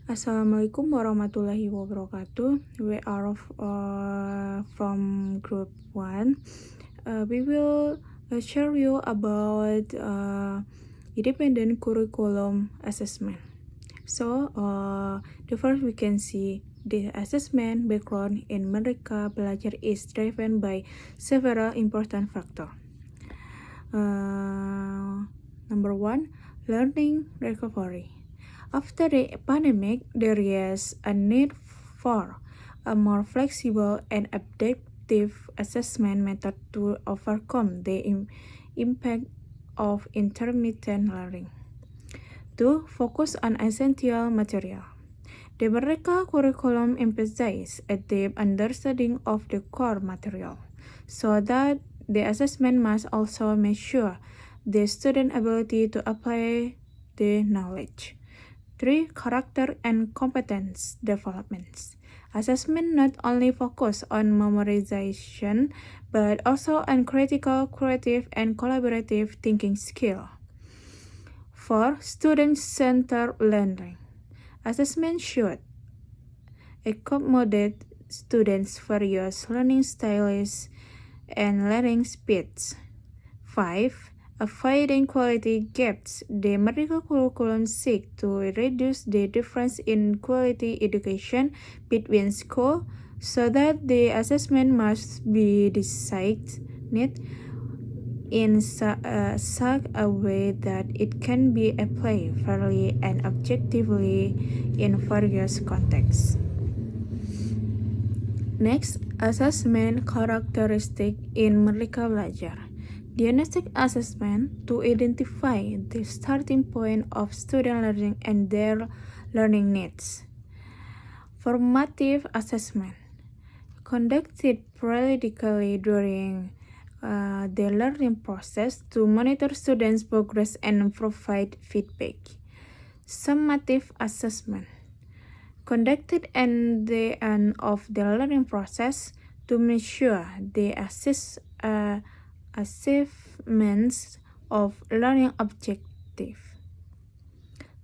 Assalamualaikum warahmatullahi wabarakatuh. We are from group 1. We will share you about independent curriculum assessment. So, the first we can see the assessment background in Merdeka Belajar is driven by several important factors. Number 1, learning recovery. After the pandemic, there is a need for a more flexible and adaptive assessment method to overcome the impact of intermittent learning. 2. Focus on essential material. The Merdeka curriculum emphasizes a deep understanding of the core material, so that the assessment must also measure the student's ability to apply the knowledge. 3. Character and competence developments. Assessment not only focus on memorization, but also on critical, creative, and collaborative thinking skill. 4. Student-centered learning. Assessment should accommodate students' various learning styles and learning speeds. 5. Avoiding quality gaps. The Merdeka curriculum seeks to reduce the difference in quality education between schools, so that the assessment must be designed in such a way that it can be applied fairly and objectively in various contexts. Next, assessment characteristic in Merdeka Belajar. Diagnostic assessment to identify the starting point of student learning and their learning needs. Formative assessment conducted periodically during the learning process to monitor students' progress and provide feedback. Summative assessment conducted at the end of the learning process to measure the achievements of learning objective.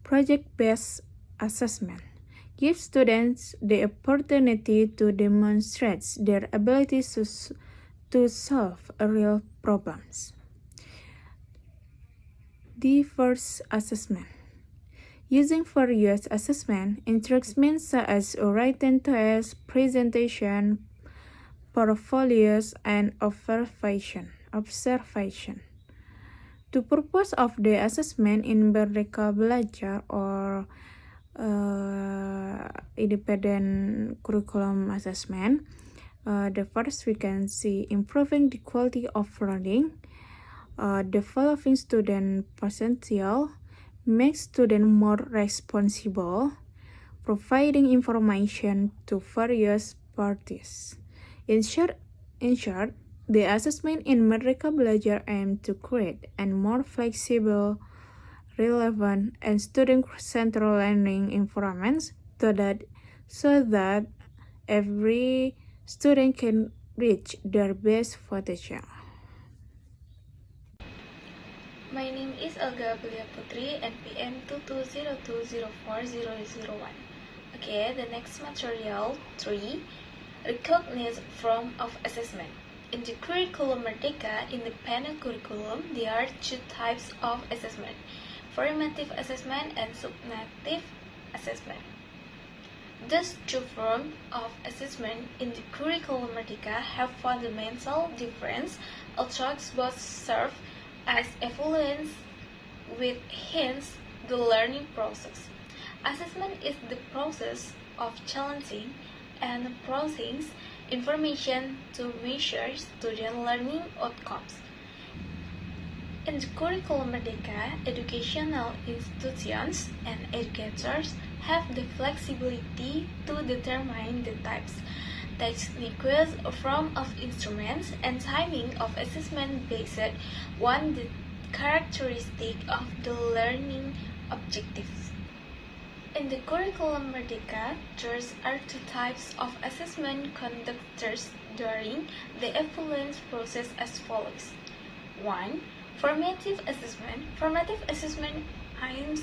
Project-based assessment gives students the opportunity to demonstrate their abilities to solve real problems. Diverse assessment. Using various assessment instruments such as written tests, presentation, portfolios, and observation. The purpose of the assessment in Merdeka Belajar or independent curriculum assessment. The first we can see improving the quality of learning, developing student potential, makes students more responsible, providing information to various parties. In short, the assessment in Merdeka Belajar aims to create a more flexible, relevant, and student-centered learning environments so that every student can reach their best potential. My name is Olga Belia Putri, NPM 2202040001. Okay, the next material 3, recognition form of assessment. In the curriculum Merdeka independent curriculum, there are two types of assessment: formative assessment and summative assessment. These two forms of assessment in the curriculum Merdeka have fundamental difference, although both serve as evaluations with hence the learning process. Assessment is the process of challenging and processing information to measure student learning outcomes. In the curriculum Merdeka, educational institutions and educators have the flexibility to determine the types, techniques, form of instruments, and timing of assessment based on the characteristic of the learning objectives. In the curriculum Merdeka, there are two types of assessment conducted during the evaluation process as follows. 1. Formative assessment. Formative assessment aims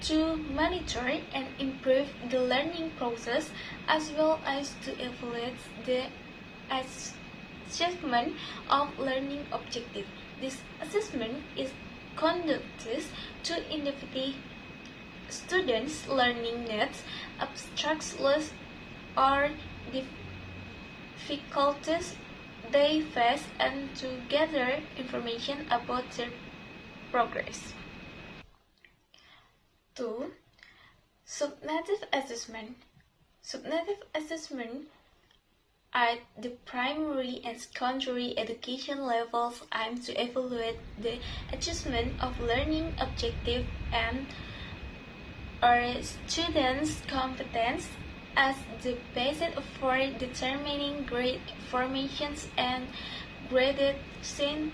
to monitor and improve the learning process as well as to evaluate the achievement of learning objectives. This assessment is conducted to identify students' learning needs, obstacles, or difficulties they face and to gather information about their progress. 2. Summative assessment. Summative assessment at the primary and secondary education levels aim to evaluate the achievement of learning objectives and or students' competence as the basis for determining grade formations and gradations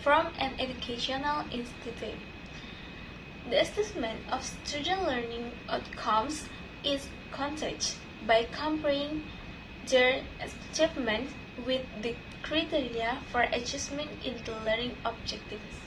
from an educational institute. The assessment of student learning outcomes is conducted by comparing their achievement with the criteria for achievement in the learning objectives.